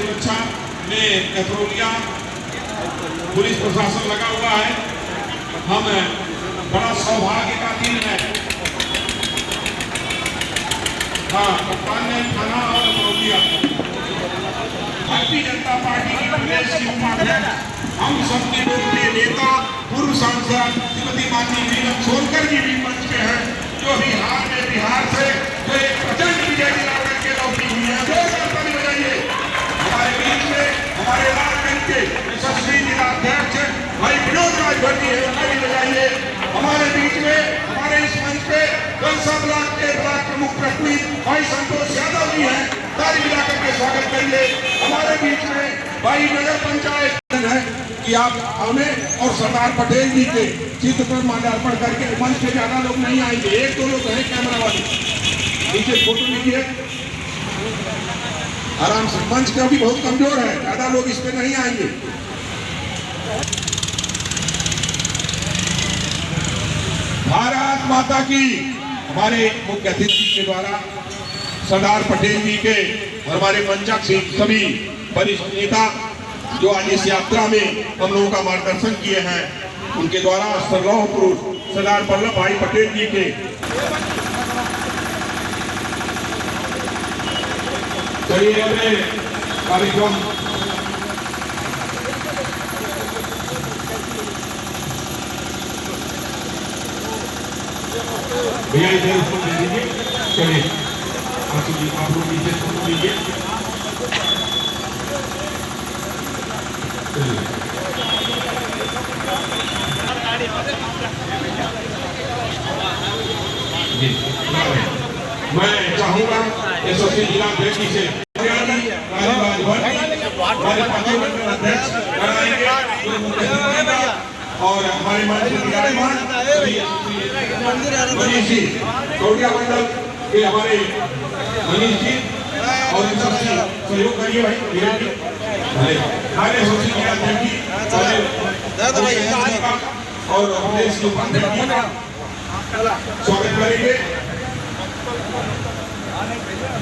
सुरक्षा में पेट्रोलिया पुलिस प्रशासन लगा हुआ है। हम बड़ा सौभाग्य का दिन है। हाँ, कप्तान थाना और पेट्रोलिया भारतीय जनता पार्टी की प्रदेश की उपाध्यक्ष, हम सबके लोकप्रिय नेता पूर्व सांसद श्रीमती माननीय नीलम सोनकर जी भी मंच पे हैं, जो बिहार से जो एक प्रचंड विजय दिला करके लौटी हुई है। जोरदार ताली बजाइए। हमारे बीच में हमारे लालगंज के यशस्वी जिलाध्यक्ष भाई विनोद राजभर जी है, ताली बजाइए। हमारे बीच में हमारे इस मंच पे कंसा ब्लॉक के ब्लॉक प्रमुख प्रश्नी भाई संतोष यादव जी हैं, ताली बजा करके स्वागत करिए। हमारे बीच में भाई नगर पंचायत है कि आप हमें और सरदार पटेल जी के चित्र पर माल्यार्पण करके मंच पे ज्यादा लोग नहीं आएंगे, एक दो लोग हैं कैमरा वाले, नीचे फोटो लीजिए आराम से। मंच का भी बहुत कमजोर है, ज्यादा लोग इस पे नहीं आएंगे। भारत माता की। हमारे मुख्य अतिथि के द्वारा सरदार पटेल जी के और हमारे मंचक सभी वरिष्ठ नेता जो आज इस यात्रा में हम लोगों का मार्गदर्शन किए हैं, उनके द्वारा सर्वलौह पुरुष सरदार वल्लभ भाई पटेल जी के कार्यक्रम भैया इधर फोटो ले लीजिए। चलिए आप लोग नीचे फोटो लीजिए। मैं चाहूंगा यशस्वी जिलाध्यक्ष से हमारे पार्टी मंडल अध्यक्ष और हमारे मनीष जी टोटिया मंडल के हमारे मनीष जी और सहयोग करिए भाई। हमारे यशस्वी जिलाध्यक्ष जी और प्रदेश के उपाध्यक्ष जी का स्वागत करेंगे।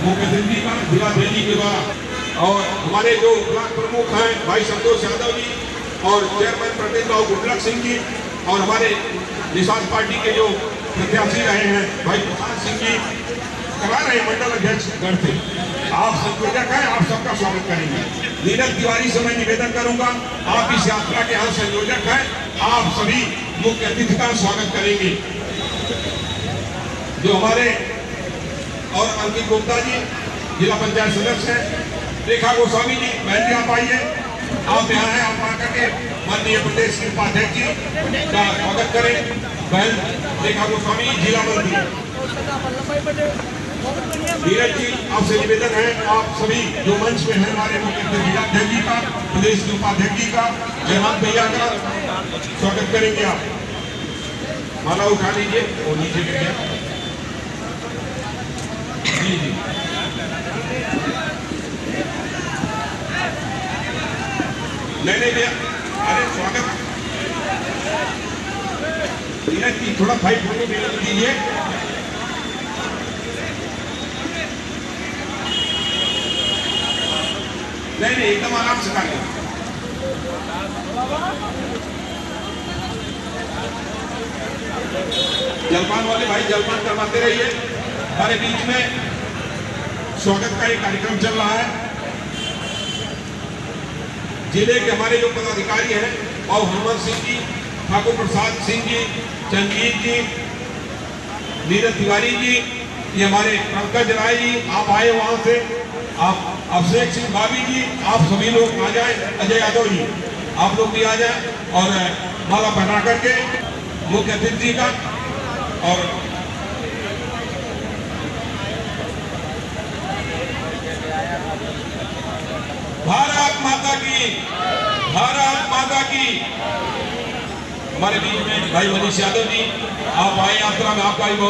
मुख्य अतिथि का जिलाध्यक्ष के द्वारा और हमारे जो ब्लॉक प्रमुख हैं भाई संतोष यादव जी और चेयरमैन प्रदीप राव गुडलक सिंह जी और हमारे निषाद पार्टी के जो प्रत्याशी रहे हैं भाई प्रशांत सिंह जी करा रहे मंडल अध्यक्ष गढ़ से, आप संयोजक हैं, आप सबका स्वागत करेंगे। नीरज तिवारी से मैं निवेदन करूंगा, आप इस यात्रा के यहाँ संयोजक हैं, आप सभी मुख्य अतिथि का स्वागत करेंगे। जो हमारे और अंकित गुप्ता जी जिला पंचायत सदस्य हैं, रेखा गोस्वामी जी बहन जी आप आइए, आप यहाँ हैं, आप आकर के माननीय प्रदेश के उपाध्यक्ष जी का स्वागत करें। बहन रेखा गोस्वामी जिला मंत्री नीरज जी आपसे निवेदन है, आप सभी जो मंच में हैं हमारे मुख्य जिलाध्यक्ष जी का प्रदेश के उपाध्यक्ष जी का जयराम भैया का स्वागत करेंगे। आप माला उठा लीजिए और नीचे गिर जी जी। नहीं भैया, अरे स्वागत नीरज जी थोड़ा भाई फोटो दीजिए। नहीं एकदम आराम से खाइए। जलपान वाले भाई जलपान करवाते रहिए। हमारे बीच में स्वागत का एक कार्यक्रम चल रहा है। जिले के हमारे जो पदाधिकारी हैं और हनुमान सिंह जी, ठाकुर प्रसाद सिंह जी, चंदीप जी, नीरज तिवारी जी, ये हमारे पंकज राय जी आप आए वहां से, आप अभिषेक सिंह भाभी जी, आप सभी लोग आ जाए, अजय यादव जी आप लोग भी आ जाए और माला पहना करके मुख्य अतिथि का और भारत माता की, भारत माता की। हमारे बीच में भाई मनीष यादव जी आप आए यात्रा में, आपका भी